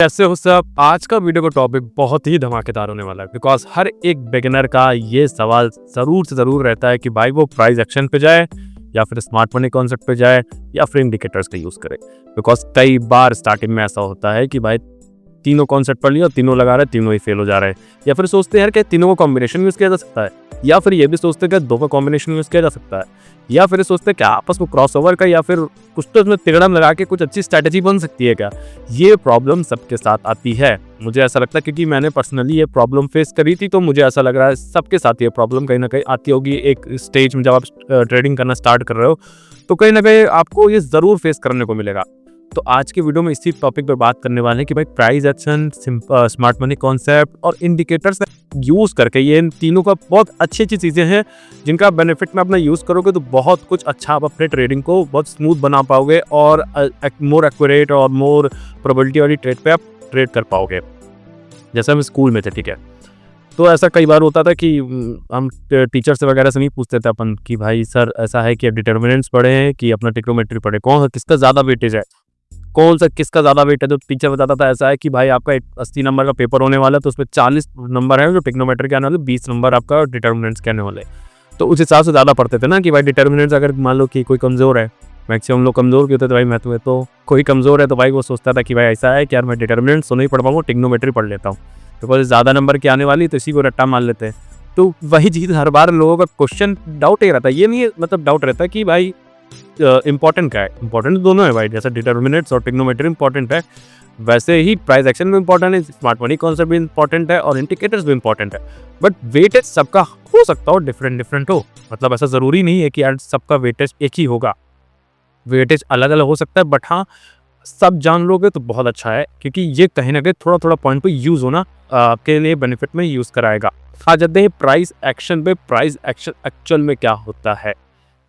कैसे हो सब। आज का वीडियो का टॉपिक बहुत ही धमाकेदार होने वाला है बिकॉज हर एक बिगिनर का ये सवाल जरूर से जरूर रहता है कि भाई वो प्राइस एक्शन पे जाए या फिर स्मार्ट मनी कॉन्सेप्ट पे जाए या फिर इंडिकेटर्स का यूज करे। बिकॉज कई बार स्टार्टिंग में ऐसा होता है कि भाई तीनों कॉन्सेप्ट पढ़ लिया, तीनों लगा रहे हैं, तीनों ही फेल हो जा रहे हैं, या फिर सोचते हैं यार कि तीनों का कॉम्बिनेशन यूज किया जा सकता है, या फिर ये भी सोचते हैं कि दो का कॉम्बिनेशन यूज किया जा सकता है, या फिर सोचते हैं कि आपस में क्रॉसओवर का या फिर कुछ तो इसमें तिगड़म लगा के कुछ अच्छी स्ट्रैटेजी बन सकती है क्या। ये प्रॉब्लम सबके साथ आती है, मुझे ऐसा लगता है, क्योंकि मैंने पर्सनली ये प्रॉब्लम फेस करी थी, तो मुझे ऐसा लग रहा है सबके साथ ये प्रॉब्लम कहीं ना कहीं आती होगी। एक स्टेज में जब आप ट्रेडिंग करना स्टार्ट कर रहे हो तो कहीं ना कहीं आपको ये जरूर फेस करने को मिलेगा। तो आज की वीडियो में इसी टॉपिक पर बात करने वाले हैं कि भाई price action, smart money concept और इंडिकेटर्स यूज करके, ये इन तीनों का बहुत अच्छी अच्छी चीजें हैं जिनका बेनिफिट में अपना यूज करोगे तो बहुत कुछ अच्छा आप अपने ट्रेडिंग को बहुत स्मूथ बना पाओगे और मोर एक्यूरेट और मोर प्रोबेबिलिटी वाली ट्रेड पे आप ट्रेड कर पाओगे। जैसे हम स्कूल में थे, ठीक है, तो ऐसा कई बार होता था कि हम टीचर से वगैरह से नहीं पूछते थे अपन कि भाई सर ऐसा है कि डिटर्मिनेंट्स पढ़े हैं कि अपना ट्रिग्नोमेट्री पढ़े, कौन सा किसका ज़्यादा वेटेज है, कौन सा किसका ज़्यादा वेट है। तो टीचर बताता था ऐसा है कि भाई आपका 80 नंबर का पेपर होने वाला है तो उसमें 40 नंबर है जो ट्रिग्नोमेट्री के आने वाले, 20 नंबर आपका डिटर्मिनेंट्स के आने वाले। तो उस हिसाब से ज़्यादा पढ़ते थे ना कि भाई डिटर्मिनेंट्स अगर मान लो कि कोई कमज़ोर है, मैक्सिमम लोग कमज़ोर क्यों होते थे भाई मैथ में, तो कोई कमज़ोर है तो भाई वो सोचता था कि भाई ऐसा है कि यार मैं डिटर्मिनेंट्स तो नहीं पढ़ पाऊंगा, ट्रिग्नोमेट्री पढ़ लेता हूँ, बिकॉज ज़्यादा नंबर की आने वाली तो इसी को रट्टा मान लेते हैं। तो वही चीज़ हर बार लोगों का क्वेश्चन डाउट ही रहता है, ये नहीं मतलब डाउट रहता है कि भाई इंपॉर्टेंट क्या है। इंपॉर्टेंट दोनों है भाई, जैसे डिटर्मिनेंट्स और ट्रिग्नोमेट्री इंपॉर्टेंट है वैसे ही प्राइस एक्शन भी इंपॉर्टेंट है, स्मार्ट मनी कॉन्सेप्ट भी इंपॉर्टेंट है और इंडिकेटर्स भी इंपॉर्टेंट है। बट वेटेज सबका हो सकता हो डिफरेंट हो, मतलब ऐसा जरूरी नहीं है कि यार सबका वेटेज एक ही होगा, वेटेज अलग अलग हो सकता है। बट हाँ, सब जान लोगे तो बहुत अच्छा है, क्योंकि ये कहीं ना कहीं थोड़ा थोड़ा पॉइंट पे यूज होना आपके लिए बेनिफिट में यूज कराएगा। आ जाते हैं प्राइस एक्शन पे। प्राइस एक्शन एक्चुअल में क्या होता है?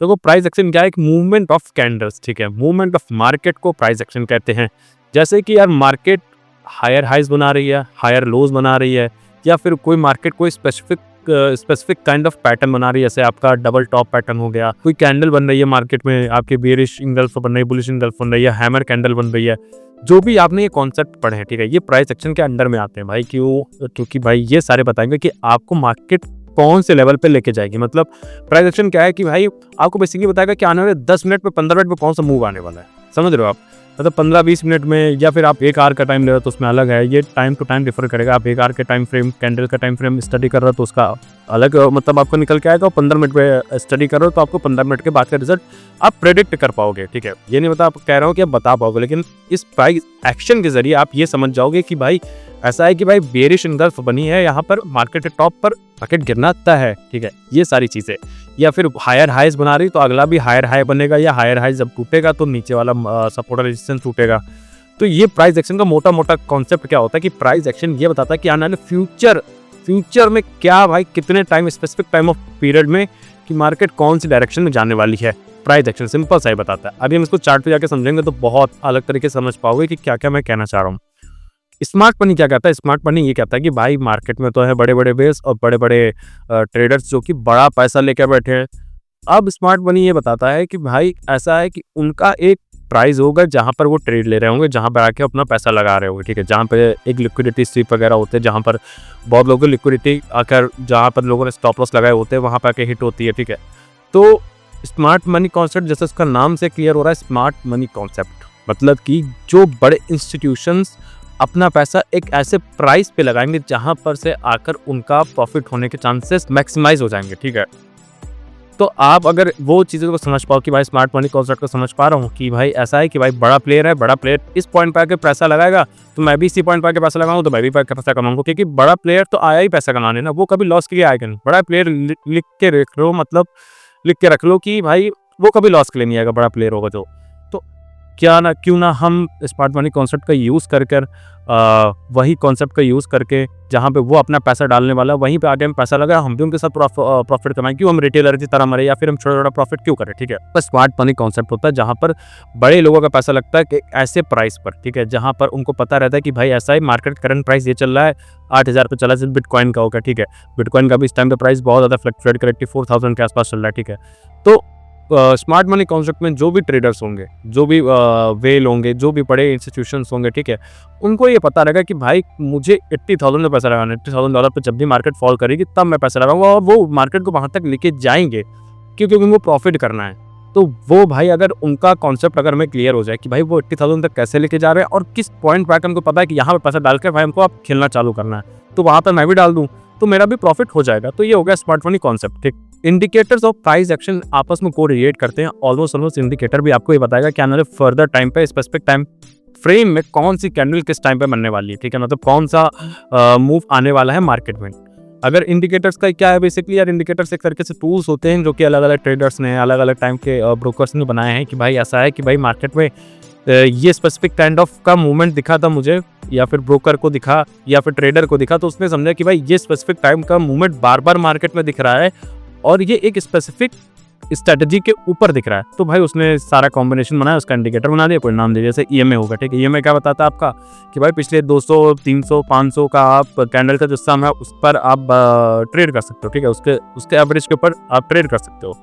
देखो, प्राइस एक्शन क्या है? एक मूवमेंट ऑफ कैंडल्स, ठीक है, मूवमेंट ऑफ मार्केट को प्राइस एक्शन कहते हैं। जैसे कि यार मार्केट हायर हाइज बना रही है, हायर लोज बना रही है, या फिर कोई मार्केट कोई स्पेसिफिक काइंड ऑफ पैटर्न बना रही है, जैसे आपका डबल टॉप पैटर्न हो गया, कोई कैंडल बन रही है मार्केट में, आपकी बेरिश इंगल्फ बन रही है, बुलिश इंगल्फ बन रही है, हैमर कैंडल बन रही है, जो भी आपने ये कॉन्सेप्ट पढ़े हैं, ठीक है, ये प्राइस एक्शन के अंडर में आते हैं भाई। क्यों? क्योंकि भाई ये सारे बताएंगे कि आपको मार्केट कौन से लेवल पे लेके जाएगी। मतलब प्राइस एक्शन क्या है कि भाई आपको बेसिकली बताएगा कि आने वाले 10 मिनट में, 15 मिनट में कौन सा मूव आने वाला है, समझ रहे हो आप? मतलब 15-20 मिनट में, या फिर आप 1 आवर का टाइम ले रहे हो तो उसमें अलग है, ये टाइम टू टाइम डिफर करेगा। आप 1 आवर के टाइम फ्रेम, कैंडल का टाइम फ्रेम स्टडी कर रहे हो तो उसका अलग मतलब आपको निकल के आएगा। 15 मिनट में स्टडी कर रहे हो तो आपको 15 मिनट के बाद का रिजल्ट आप प्रेडिक्ट कर पाओगे, ठीक है। ये नहीं कह रहा हूँ कि आप बता पाओगे, लेकिन इस प्राइस एक्शन के जरिए आप ये समझ जाओगे कि भाई ऐसा है कि भाई बेरिश इंगल्फ बनी है, यहाँ पर मार्केट के टॉप पर मार्केट गिरना तय है, ठीक है, ये सारी चीजें। या फिर हायर हाइज बना रही तो अगला भी हायर हाई बनेगा, या हायर हाई जब टूटेगा तो नीचे वाला सपोर्ट रेजिस्टेंस टूटेगा। तो ये प्राइस एक्शन का मोटा मोटा कॉन्सेप्ट क्या होता है कि प्राइस एक्शन ये बताता है कि आने वाले फ्यूचर में क्या भाई, कितने time, specific time of period में कि मार्केट कौन सी डायरेक्शन में जाने वाली है। प्राइस एक्शन सिंपल सा ही बताता है। अभी हम इसको चार्ट पे जाके समझेंगे तो बहुत अलग तरीके से समझ पाओगे कि क्या क्या मैं कहना चाह रहा हूँ। स्मार्ट मनी क्या कहता है? स्मार्ट मनी ये कहता है कि भाई मार्केट में तो है बड़े बड़े बेस और बड़े बड़े ट्रेडर्स जो कि बड़ा पैसा लेकर बैठे हैं। अब स्मार्ट मनी ये बताता है कि भाई ऐसा है कि उनका एक प्राइस होगा जहां पर वो ट्रेड ले रहे होंगे, जहां पर आके अपना पैसा लगा रहे होंगे, ठीक है, जहां पे एक लिक्विडिटी स्वीप वगैरह होते हैं, जहां पर बहुत लोगों की लिक्विडिटी आकर, जहां पर लोगों ने स्टॉप लॉस लगाए होते हैं, वहां पर आके हिट होती है, ठीक है। तो स्मार्ट मनी कॉन्सेप्ट, जैसे उसका नाम से क्लियर हो रहा है, स्मार्ट मनी कॉन्सेप्ट मतलब कि जो बड़े इंस्टीट्यूशंस अपना पैसा एक ऐसे प्राइस पे लगाएंगे जहां पर से आकर उनका प्रॉफिट होने के चांसेस मैक्सिमाइज हो जाएंगे, ठीक है। तो आप अगर वो चीज़ों को समझ पाओ कि भाई स्मार्ट मनी कॉन्सेप्ट को समझ पा रहा हूँ कि भाई ऐसा है कि भाई बड़ा प्लेयर है, बड़ा प्लेयर इस पॉइंट पे आके पैसा लगाएगा तो मैं भी इसी पॉइंट पे आके पैसा लगाऊंगा तो मैं भी पैसा कमाऊंगा, क्योंकि बड़ा प्लेयर तो आया ही पैसा कमाने ना, वो कभी लॉस के लिए आएगा नहीं। बड़ा प्लेयर लिख के रख लो, मतलब लिख के रख लो कि भाई वो कभी लॉस के लिए नहीं आएगा, बड़ा प्लेयर होगा तो क्यों ना हम स्मार्ट मनी कॉन्सेप्ट का यूज़ कर वही कॉन्सेप्ट का यूज़ करके जहाँ पे वो अपना पैसा डालने वाला वहीं पे आगे हम पैसा लगाए, हम भी उनके साथ प्रॉफिट कमाएं। क्यों हम रिटेलर की तरह मरे, या फिर हम छोटा छोटा प्रॉफिट क्यों करें, ठीक है। बस स्मार्ट मनी कॉन्सेप्ट होता है जहाँ पर बड़े लोगों का पैसा लगता है कि ऐसे प्राइस पर, ठीक है, जहाँ पर उनको पता रहता है कि भाई ऐसा ही मार्केट करंट प्राइस ये चल रहा है 8,000 पे चला, सिर्फ बिटकॉइन का होगा, ठीक है। बिटकॉइन का भी इस टाइम पे प्राइस बहुत ज़्यादा फ्लक्चुएट कर 84,000 के आसपास चल रहा है, ठीक है। तो स्मार्ट मनी कॉन्सेप्ट में जो भी ट्रेडर्स होंगे, जो भी वेल होंगे, जो भी बड़े इंस्टीट्यूशंस होंगे, ठीक है, उनको ये पता रहेगा कि भाई मुझे 80,000 में पैसा लगाना है, $80,000 पे जब भी मार्केट फॉल करेगी तब मैं पैसा लगाऊंगा, और वो मार्केट को वहां तक लेके जाएंगे क्योंकि उनको प्रॉफिट करना है। तो वो भाई अगर उनका कॉन्सेप्ट अगर हमें क्लियर हो जाए कि भाई वो 80,000 तक कैसे लेके जा रहे हैं और किस पॉइंट पर उनको पता है कि यहाँ पे पैसा डाल कर भाई हमको आप खेलना चालू करना है, तो वहां पर मैं भी डाल दूं तो मेरा भी प्रॉफिट हो जाएगा। तो ये हो गया स्मार्ट मनी कॉन्सेप्ट। ठीक, इंडिकेटर्स ऑफ प्राइस एक्शन आपस में कोरिलेट करते हैं। ऑलमोस्ट इंडिकेटर भी आपको ये बताएगा कि आने वाले फर्दर टाइम पे स्पेसिफिक टाइम फ्रेम में कौन सी कैंडल किस टाइम पे बनने वाली है, ठीक है, मतलब कौन सा मूव आने वाला है मार्केट में। अगर इंडिकेटर्स का क्या है, बेसिकली यार इंडिकेटर्स एक तरीके से टूल्स होते हैं जो कि अलग अलग ट्रेडर्स ने अलग अलग टाइम के ब्रोकर्स ने बनाए हैं कि भाई ऐसा है कि भाई मार्केट में ये स्पेसिफिक काइंड ऑफ का मूवमेंट दिखा था मुझे, या फिर ब्रोकर को दिखा या फिर ट्रेडर को दिखा, तो उसने समझा कि भाई ये स्पेसिफिक टाइम का मूवमेंट बार बार मार्केट में दिख रहा है और ये एक स्पेसिफिक स्ट्रेटजी के ऊपर दिख रहा है, तो भाई उसने सारा कॉम्बिनेशन बनाया, उसका इंडिकेटर बना दिया, कोई नाम दे जैसे ईएमए होगा। ठीक है, ईएमए क्या बताता है आपका कि भाई पिछले 200 300 500 का आप कैंडल का जो सम है उस पर आप ट्रेड कर सकते हो। ठीक है, उसके एवरेज के ऊपर आप ट्रेड कर सकते हो।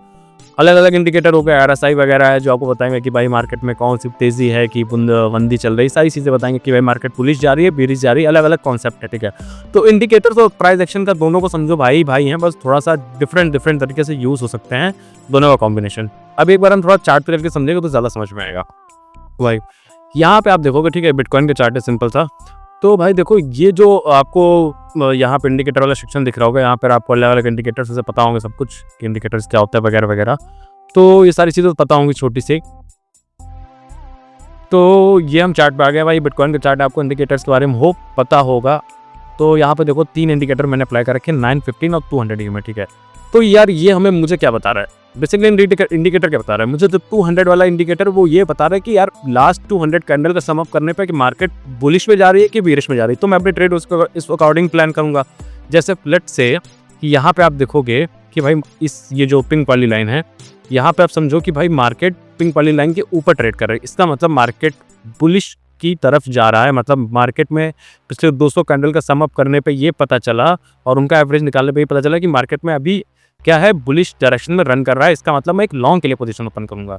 अलग अलग इंडिकेटर हो गए, आरएसआई वगैरह है जो आपको बताएंगे कि भाई मार्केट में कौन सी तेजी है कि मंदी चल रही, सारी चीज़ें बताएंगे कि भाई मार्केट बुलिश जा रही है बेरिश जा रही है, अलग अलग कॉन्सेप्ट है। ठीक है, तो इंडिकेटर्स और प्राइस एक्शन का दोनों को समझो भाई हैं, बस थोड़ा सा डिफरेंट तरीके से यूज़ हो सकते हैं दोनों का कॉम्बिनेशन। अब एक बार हम थोड़ा चार्ट पे करके समझेंगे तो ज़्यादा समझ में आएगा। भाई यहाँ पे आप देखोगे, ठीक है, बिटकॉइन का चार्ट है, सिंपल था। तो भाई देखो ये जो आपको यहाँ पे इंडिकेटर वाला सेक्शन दिख रहा होगा, यहाँ पर आपको अलग अलग इंडिकेटर्स से पता होंगे सब कुछ कि इंडिकेटर्स क्या होता है वगैरह वगैरह, तो ये सारी चीज़ें पता होंगी छोटी सी। तो ये हम चार्ट पे आ गए भाई, बिटकॉइन का चार्ट, आपको इंडिकेटर्स के बारे में हो पता होगा। तो यहाँ पे देखो 3 इंडिकेटर मैंने अप्लाई कर रखे हैं, 9, 15 और 200 ईएमए। ठीक है, तो यार ये हमें मुझे क्या बता रहा है, बेसिकली इंडिकेटर क्या बता रहा है मुझे, तो 200 वाला इंडिकेटर वो ये बता रहा है कि यार लास्ट 200 कैंडल का सम अप करने पे कि मार्केट बुलिश में जा रही है कि बेरिश में जा रही है, तो मैं अपने ट्रेड उसको इस अकॉर्डिंग प्लान करूंगा। जैसे लेट्स से कि यहाँ पे आप देखोगे कि भाई ये जो पिंक वाली लाइन है, यहाँ पे आप समझो कि भाई मार्केट पिंक वाली लाइन के ऊपर ट्रेड कर रहा है, इसका मतलब मार्केट बुलिश की तरफ जा रहा है। मतलब मार्केट में पिछले 200 कैंडल का सम अप करने पे ये पता चला और उनका एवरेज निकालने पे ये पता चला कि मार्केट में अभी क्या है, बुलिश डायरेक्शन में रन कर रहा है, इसका मतलब मैं एक लॉन्ग के लिए पोजीशन ओपन करूंगा।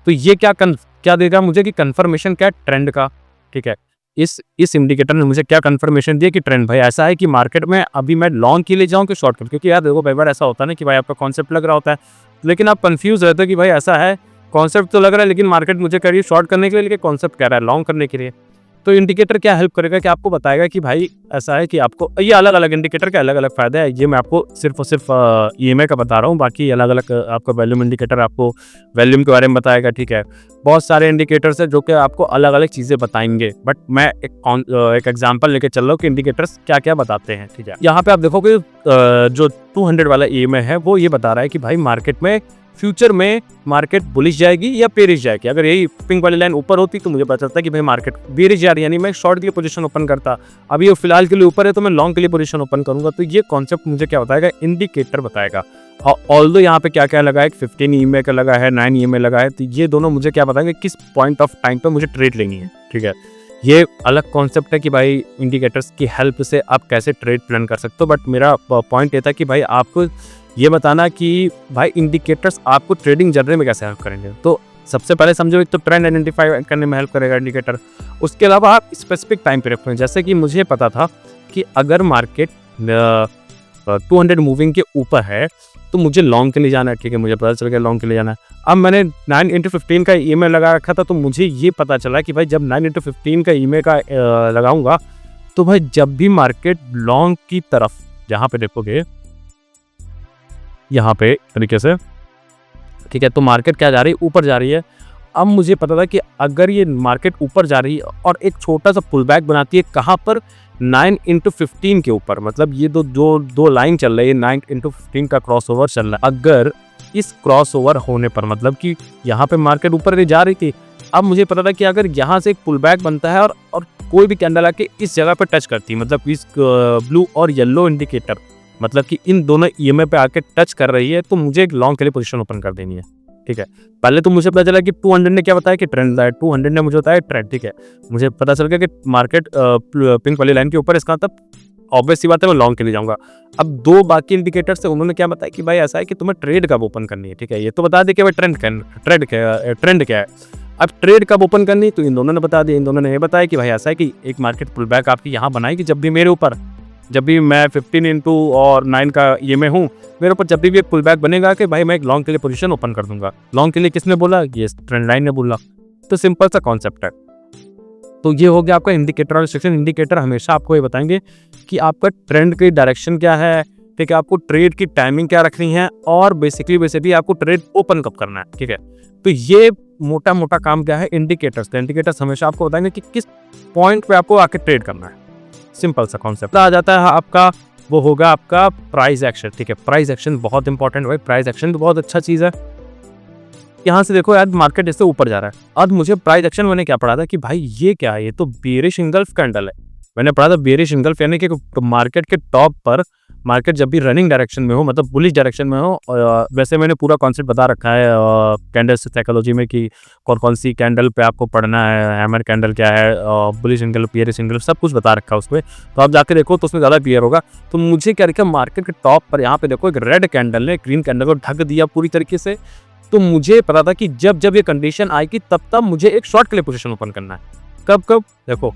तो ये क्या देगा मुझे कि कंफर्मेशन क्या ट्रेंड का। ठीक है, इस इंडिकेटर ने मुझे क्या कंफर्मेशन दिया कि ट्रेंड भाई ऐसा है कि मार्केट में अभी मैं लॉन्ग के लिए जाऊं कि शॉर्ट करूं, क्योंकि यार देखो कई बार ऐसा होता है ना कि भाई आपका कॉन्सेप्ट लग रहा होता है लेकिन आप कंफ्यूज रहते हो कि भाई ऐसा है, कॉन्सेप्ट तो लग रहा है लेकिन मार्केट मुझे कह रही है शॉर्ट करने के लिए, लेकिन कॉन्सेप्ट कह रहा है लॉन्ग करने के लिए। तो इंडिकेटर क्या हेल्प करेगा कि आपको बताएगा कि भाई ऐसा है कि आपको ये अलग अलग इंडिकेटर के अलग अलग फायदे हैं। ये मैं आपको सिर्फ और सिर्फ ईएमए का बता रहा हूँ, बाकी अलग अलग आपका वॉल्यूम इंडिकेटर आपको वॉल्यूम के बारे में बताएगा। ठीक है, बहुत सारे इंडिकेटर्स है जो कि आपको अलग अलग चीज़ें बताएंगे, बट मैं एक एग्जांपल लेके चल रहा हूँ कि इंडिकेटर्स क्या क्या बताते हैं। ठीक है, यहाँ पे आप देखोगे जो 200 वाला ईएमए है वो ये बता रहा है कि भाई मार्केट में फ्यूचर में मार्केट बुलिश जाएगी या बेरिश जाएगी। अगर यही पिंक वाली लाइन ऊपर होती तो मुझे पता चलता कि भाई मार्केट बेरिश जा रही है, यानी मैं शॉर्ट के लिए पोजीशन ओपन करता। अभी वो फिलहाल के लिए ऊपर है तो मैं लॉन्ग के लिए पोजीशन ओपन करूंगा। तो ये कॉन्सेप्ट मुझे क्या बताएगा, इंडिकेटर बताएगा। और ऑल्दो यहाँ पे क्या क्या लगा है, 15 ईएमए का लगा है, 9 ईएमए लगा है, तो ये दोनों मुझे क्या बताएंगे किस पॉइंट ऑफ टाइम पे मुझे ट्रेड लेनी है। ठीक है, ये अलग कॉन्सेप्ट है कि भाई इंडिकेटर्स की हेल्प से आप कैसे ट्रेड प्लान कर सकते हो, बट मेरा पॉइंट ये था कि भाई आपको ये बताना कि भाई इंडिकेटर्स आपको ट्रेडिंग जर्नी में कैसे हेल्प करेंगे। तो सबसे पहले समझो एक तो ट्रेंड आइडेंटिफाई करने में हेल्प करेगा इंडिकेटर, उसके अलावा आप स्पेसिफिक टाइम पे रखें। जैसे कि मुझे पता था कि अगर मार्केट 200 मूविंग के ऊपर है तो मुझे लॉन्ग के लिए जाना है। ठीक है, मुझे पता चल गया लॉन्ग के लिए जाना है। अब मैंने 9x15 का ईएमए लगा रखा था, तो मुझे ये पता चला कि भाई जब 9x15 का ईएमए का लगाऊंगा तो भाई जब भी मार्केट लॉन्ग की तरफ, जहाँ पे देखोगे यहाँ पे तरीके से, ठीक है, तो मार्केट क्या जा रही है, ऊपर जा रही है। अब मुझे पता था कि अगर ये मार्केट ऊपर जा रही है और एक छोटा सा पुल बैक बनाती है, कहाँ पर, 9x15 के ऊपर, मतलब ये दो लाइन चल रही है, 9x15 का क्रॉस ओवर चल रहा है। अगर इस क्रॉस ओवर होने पर, मतलब कि यहाँ पे मार्केट ऊपर जा रही थी, अब मुझे पता था कि अगर यहाँ से एक पुल बैक बनता है और कोई भी कैंडल आके इस जगह पर टच करती है, मतलब इस ब्लू और येलो इंडिकेटर, मतलब कि इन दोनों ईएमए पे आके टच कर रही है, तो मुझे एक लॉन्ग के लिए पोजीशन ओपन कर देनी है। ठीक है, पहले तो मुझे पता चला कि 200 ने क्या बताया कि ट्रेंड है, 200 ने मुझे बताया ट्रेंड। ठीक है, मुझे पता चल गया कि मार्केट पिंक वाली लाइन के ऊपर, इसका मतलब ऑब्वियस सी बात है मैं लॉन्ग के लिए जाऊंगा। अब दो बाकी इंडिकेटर्स से उन्होंने क्या बताया कि भाई ऐसा है कि तुम्हें ट्रेड कब ओपन करनी है, ठीक है, ये तो बता दे कि भाई ट्रेंड क्या है। अब ट्रेड कब ओपन करनी तो इन दोनों ने बता दिया। इन दोनों ने ये बताया कि भाई ऐसा है कि एक मार्केट पुल बैक आपकी यहाँ बनाएगी जब भी मेरे ऊपर, जब भी मैं 15 और 9 का ये में हूँ, मेरे ऊपर जब भी एक पुल बैक बनेगा कि भाई मैं एक लॉन्ग के लिए पोजीशन ओपन कर दूंगा। लॉन्ग के लिए किसने बोला, ये ट्रेंड लाइन ने बोला। तो सिंपल सा कॉन्सेप्ट है। तो ये हो गया आपका इंडिकेटर और रिस्ट्रिक्शन। इंडिकेटर हमेशा आपको ये बताएंगे कि आपका ट्रेंड की डायरेक्शन क्या है, ठीक है, आपको ट्रेड की टाइमिंग क्या रखनी है और बेसिकली आपको ट्रेड ओपन कब करना है, ठीक है। तो ये मोटा मोटा काम क्या है इंडिकेटर्स का। इंडिकेटर्स हमेशा आपको बताएंगे कि किस पॉइंट पे आपको आके ट्रेड करना है। सिंपल सा कॉन्सेप्ट आ जाता है आपका, वो होगा आपका प्राइस एक्शन, ठीक है। प्राइस एक्शन बहुत इंपॉर्टेंट है भाई, प्राइस एक्शन तो बहुत अच्छा चीज़ है। यहाँ से देखो यार मार्केट इससे ऊपर जा रहा है। अब मुझे प्राइस एक्शन मैंने क्या पढ़ा था कि भाई ये क्या है, ये तो बेरिश इंगल्फ कैंडल है। मैंने पढ़ा था बेरिश इंगल्फ यानी कि मार्केट के टॉप पर मार्केट जब भी रनिंग डायरेक्शन में हो, मतलब बुलिश डायरेक्शन में हो, वैसे मैंने पूरा कॉन्सेप्ट बता रखा है कैंडल्स साइकोलॉजी में कि कौन कौन सी कैंडल पे आपको पढ़ना है, हैमर कैंडल क्या है, बुलिश इंगल्फ, बेरिश इंगल्फ, सब कुछ बता रखा है उसमें। तो आप जाके देखो तो उसमें ज़्यादा क्लियर होगा। तो मुझे क्या रखा, मार्केट के टॉप पर यहाँ पे देखो एक रेड कैंडल ने ग्रीन कैंडल को ढक दिया पूरी तरीके से। तो मुझे पता था कि जब जब ये कंडीशन आएगी तब मुझे एक शॉर्ट के लिए पोजीशन ओपन करना है। कब देखो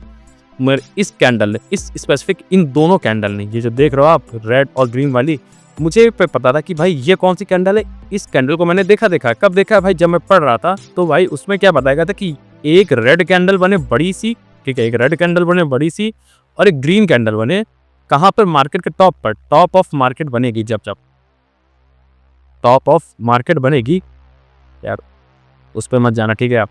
मेरे इस कैंडल ने, इस स्पेसिफिक इन दोनों कैंडल ने, ये जो देख रहे हो आप रेड और ग्रीन वाली, मुझे पता था कि भाई ये कौन सी कैंडल है। इस कैंडल को मैंने देखा कब देखा भाई, जब मैं पढ़ रहा था। तो भाई उसमें क्या बताया था कि एक रेड कैंडल बने बड़ी सी, ठीक है, एक रेड कैंडल बने बड़ी सी और एक ग्रीन कैंडल बने कहाँ पर, मार्केट के टॉप पर। टॉप ऑफ मार्केट बनेगी जब टॉप ऑफ मार्केट बनेगी यार, उस पर मत जाना, ठीक है आप।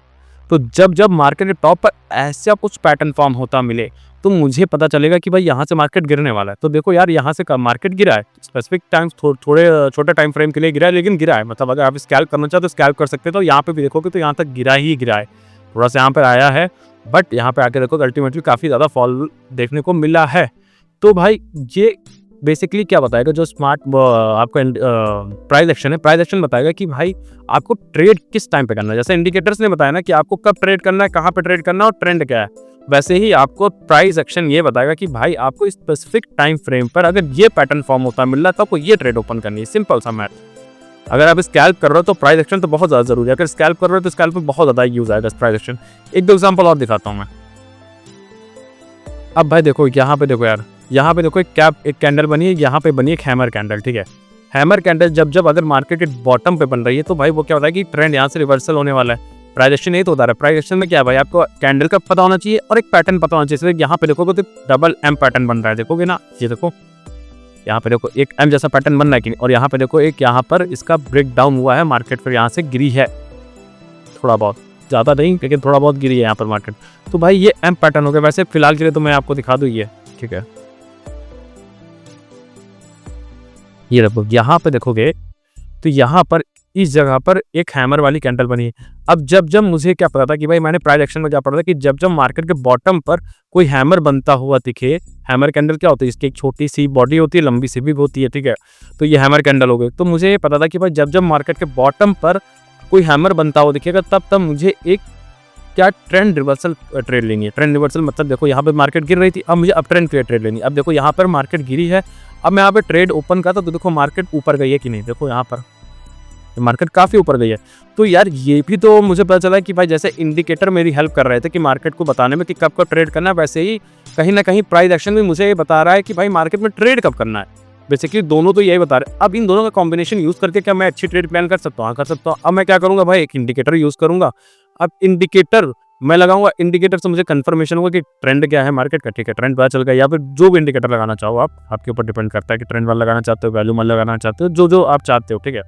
तो जब मार्केट के टॉप पर ऐसा कुछ पैटर्न फॉर्म होता मिले तो मुझे पता चलेगा कि भाई यहाँ से मार्केट गिरने वाला है। तो देखो यार यहाँ से मार्केट गिरा है, स्पेसिफिक टाइम थोड़े छोटे टाइम फ्रेम के लिए गिरा है, लेकिन गिरा है। मतलब अगर आप स्कैल्प करना चाहो तो स्कैल्प कर सकते हो। तो यहाँ पे भी देखोगे तो यहाँ तक गिरा है, थोड़ा सा यहाँ पर आया है, बट यहाँ पे आके देखो अल्टीमेटली काफ़ी ज़्यादा फॉल देखने को मिला है। तो भाई ये बेसिकली क्या बताएगा, जो स्मार्ट आपका प्राइस एक्शन है, प्राइस एक्शन बताएगा कि भाई आपको ट्रेड किस टाइम पे करना है। जैसे इंडिकेटर्स ने बताया ना कि आपको कब ट्रेड करना है, कहाँ पे ट्रेड करना है और ट्रेंड क्या है, वैसे ही आपको प्राइस एक्शन ये बताएगा कि भाई आपको स्पेसिफिक टाइम फ्रेम पर अगर ये पैटर्न फॉर्म होता मिल रहा तो आपको ये ट्रेड ओपन करनी है। सिंपल सा मैथ। अगर आप स्कैल्प कर रहे हो तो प्राइस एक्शन तो बहुत ज़्यादा जरूरी है। अगर स्कैल्प कर रहे हो तो स्कैल्प में बहुत ज़्यादा यूज आएगा प्राइस एक्शन। एक दो एग्जाम्पल और दिखाता हूँ मैं। अब भाई देखो यहाँ पे देखो यार, यहाँ पे देखो एक कैंडल बनी है, यहाँ पे बनी एक हैमर कैंडल, ठीक है। हैमर कैंडल जब अगर मार्केट के बॉटम पे बन रही है तो भाई वो क्या होता है कि ट्रेंड यहाँ से रिवर्सल होने वाला है। प्राइस एक्शन नहीं तो होता है। प्राइस एक्शन में क्या है भाई, आपको कैंडल का पता होना चाहिए और एक पैटर्न पता होना चाहिए। यहाँ पे देखोगे तो डबल एम पैटर्न बन रहा है, देखोगे ना, ये देखो यहाँ पे देखो एक एम जैसा पैटर्न बन रहा है कि नहीं, और यहाँ पे देखो एक यहाँ पर इसका ब्रेक डाउन हुआ है, मार्केट फिर यहाँ से गिरी है थोड़ा बहुत, ज़्यादा नहीं लेकिन थोड़ा बहुत गिरी है यहाँ पर मार्केट। तो भाई ये एम पैटर्न हो गया। वैसे फिलहाल के लिए तो मैं आपको दिखा दूँ ये, ठीक है, ये देखो यहाँ पे देखोगे तो यहाँ पर इस जगह पर एक हैमर वाली कैंडल बनी है। अब जब मुझे क्या पता था कि भाई मैंने प्राइस एक्शन में क्या पढ़ा था कि जब मार्केट के बॉटम पर कोई हैमर बनता हुआ दिखे, हैमर कैंडल क्या होती है, इसकी एक छोटी सी बॉडी होती है, लंबी सी भी होती है, ठीक है। तो ये हैमर कैंडल हो गई। तो मुझे पता था कि भाई जब मार्केट के बॉटम पर कोई हैमर बनता हुआ दिखेगा तब मुझे एक क्या ट्रेंड रिवर्सल ट्रेड लेनी है। ट्रेंड रिवर्सल मतलब देखो यहाँ पे मार्केट गिर रही थी, अब मुझे अप ट्रेंड के लिए ट्रेड लेनी है। अब देखो यहाँ पर मार्केट गिरी है, अब मैं यहाँ पे ट्रेड ओपन करता तो देखो मार्केट ऊपर गई है कि नहीं, देखो यहाँ पर मार्केट काफ़ी ऊपर गई है। तो यार ये भी तो मुझे पता चला कि भाई जैसे इंडिकेटर मेरी हेल्प कर रहे थे कि मार्केट को बताने में कि कब कब ट्रेड करना है, वैसे ही कहीं ना कहीं प्राइस एक्शन भी मुझे ये बता रहा है कि भाई मार्केट में ट्रेड कब करना है। बेसिकली दोनों तो यही बता रहे हैं। अब इन दोनों का कॉम्बिनेशन यूज़ करके क्या मैं अच्छी ट्रेड प्लान कर सकता हूँ? हाँ कर सकता हूँ। अब मैं क्या करूँगा भाई, एक इंडिकेटर यूज़ करूँगा। अब इंडिकेटर मैं लगाऊंगा, इंडिकेटर से मुझे कंफर्मेशन होगा कि ट्रेंड क्या है मार्केट का, ठीक है, ट्रेंड पता चल गया। या फिर जो भी इंडिकेटर लगाना चाहो आप, आपके ऊपर डिपेंड करता है कि ट्रेंड वाला लगाना चाहते हो, वैल्यू वाला लगाना चाहते हो, जो आप चाहते हो, ठीक है।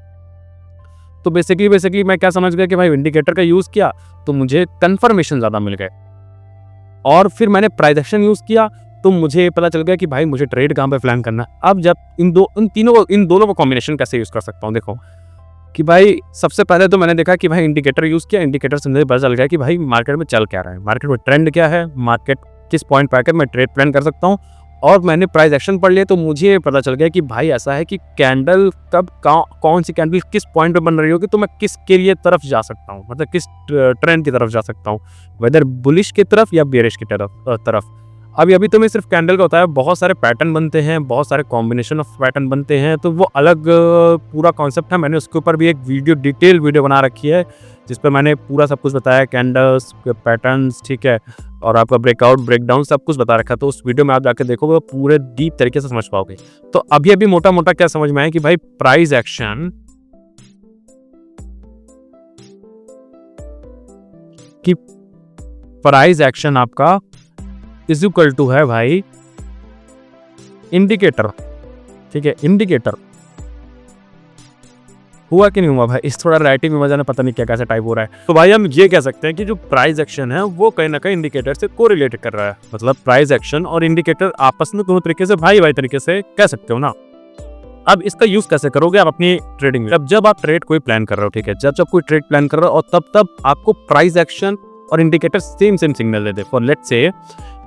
तो बेसिकली मैं क्या समझ गया कि भाई इंडिकेटर का यूज़ किया तो मुझे कंफर्मेशन ज़्यादा मिल गए, और फिर मैंने प्राइस एक्शन यूज़ किया तो मुझे पता चल गया कि भाई मुझे ट्रेड कहाँ पे प्लान करना है। अब जब इन दोनों को कॉम्बिनेशन कैसे यूज़ कर सकता हूँ, देखो कि भाई सबसे पहले तो मैंने देखा कि भाई इंडिकेटर यूज़ किया, इंडिकेटर से मुझे पता चल गया कि भाई मार्केट में चल क्या रहा है, मार्केट में ट्रेंड क्या है, मार्केट किस पॉइंट पर आकर मैं ट्रेड प्लान कर सकता हूँ। और मैंने प्राइस एक्शन पढ़ लिया तो मुझे पता चल गया कि भाई ऐसा है कि कैंडल कब कौन सी कैंडल किस पॉइंट पे बन रही होगी तो मैं किसके लिए तरफ जा सकता हूँ, मतलब किस ट्रेंड की तरफ जा सकता हूँ, वेदर बुलिश की तरफ या बेरिश की तरफ। अभी अभी तो मैं सिर्फ कैंडल का होता है, बहुत सारे पैटर्न बनते हैं, बहुत सारे कॉम्बिनेशन ऑफ पैटर्न बनते हैं, तो वो अलग पूरा कॉन्सेप्ट है। मैंने उसके ऊपर भी एक वीडियो, डिटेल वीडियो बना रखी है, जिस पर मैंने पूरा सब कुछ बताया, कैंडल्स, पैटर्न्स, ठीक है, और आपका ब्रेकआउट, ब्रेकडाउन सब कुछ बता रखा। तो उस वीडियो में आप जाके देखोगे, पूरे डीप तरीके से समझ पाओगे। तो अभी अभी मोटा मोटा क्या समझ में आया कि भाई प्राइस एक्शन कि प्राइस एक्शन आपका इज इक्वल टू है भाई इंडिकेटर, ठीक है, इंडिकेटर। हुआ कि नहीं हुआ भाई, इस थोड़ा राइटिंग में मजा ना, पता नहीं क्या कैसा टाइप हो रहा है। तो भाई हम ये कह सकते हैं कि जो प्राइस एक्शन है वो कहीं ना कहीं इंडिकेटर से कोरिलेट कर रहा है। मतलब प्राइस एक्शन और इंडिकेटर आपस में दोनों तरीके से भाई भाई तरीके से कह सकते हो ना। अब इसका यूज कैसे करोगे आप अपनी ट्रेडिंग में? जब आप ट्रेड कोई प्लान कर रहे हो, ठीक है, जब कोई ट्रेड प्लान कर रहे हो, और तब आपको प्राइस एक्शन और indicator same signal they they. For let's say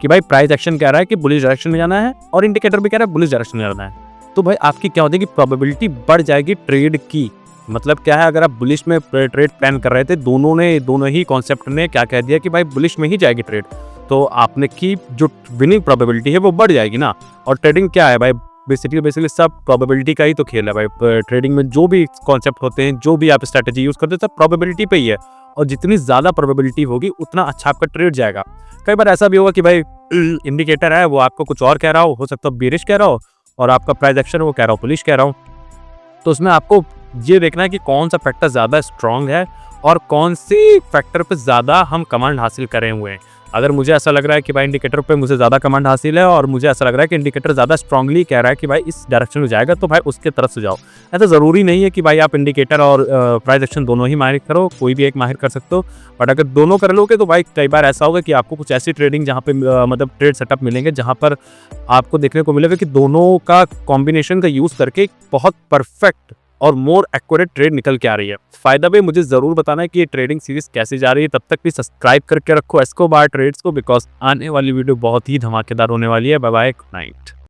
कि भाई प्राइस एक्शन कह रहा है कि बुलिश डायरेक्शन में जाना है और इंडिकेटर भी कह रहा है बुलिश डायरेक्शन में जाना है, तो भाई आपकी क्या होती है कि प्रोबेबिलिटी बढ़ जाएगी ट्रेड की। मतलब क्या है, अगर आप बुलिश में ट्रेड प्लान कर रहे थे, दोनों ही कॉन्सेप्ट ने क्या कह दिया कि भाई बुलिश में ही जाएगी ट्रेड, तो आपने की जो विनिंग प्रोबेबिलिटी है वो बढ़ जाएगी ना। और ट्रेडिंग क्या है भाई, बेसिकली सब प्रोबेबिलिटी का ही तो खेल है भाई। ट्रेडिंग में जो भी कॉन्सेप्ट होते हैं, जो भी आप स्ट्रेटेजी यूज करते हैं, सब प्रोबेबिलिटी पे ही है, और जितनी ज्यादा प्रोबेबिलिटी होगी उतना अच्छा आपका ट्रेड जाएगा। कई बार ऐसा भी होगा कि भाई इंडिकेटर है वो आपको कुछ और कह रहा हो सकता है बेरिश कह रहा हो, और आपका प्राइस एक्शन वो कह रहा हो बुलिश कह रहा हो। तो उसमें आपको ये देखना है कि कौन सा फैक्टर ज्यादा स्ट्रांग है और कौन सी फैक्टर पे ज्यादा हम कमांड हासिल करे हुए हैं। अगर मुझे ऐसा लग रहा है कि भाई इंडिकेटर पे मुझे ज्यादा कमांड हासिल है, और मुझे ऐसा लग रहा है कि इंडिकेटर ज्यादा स्ट्रांगली कह रहा है कि भाई इस डायरेक्शन में जाएगा, तो भाई उसके तरफ से जाओ। ऐसा जरूरी नहीं है कि भाई आप इंडिकेटर और प्राइस एक्शन दोनों ही माहिर करो, कोई भी एक माहिर कर सकते हो। बट अगर दोनों कर लोगे तो भाई कई बार ऐसा होगा कि आपको कुछ ऐसी ट्रेडिंग जहाँ पे मतलब ट्रेड सेटअप मिलेंगे जहाँ पर आपको देखने को मिलेगा कि दोनों का कॉम्बिनेशन का यूज करके बहुत परफेक्ट और मोर एक्यूरेट ट्रेड निकल के आ रही है। फायदा भी मुझे जरूर बताना है कि ये ट्रेडिंग सीरीज कैसे जा रही है। तब तक भी सब्सक्राइब करके रखो एस्कोबार ट्रेड्स को, बिकॉज आने वाली वीडियो बहुत ही धमाकेदार होने वाली है। Bye bye, good night.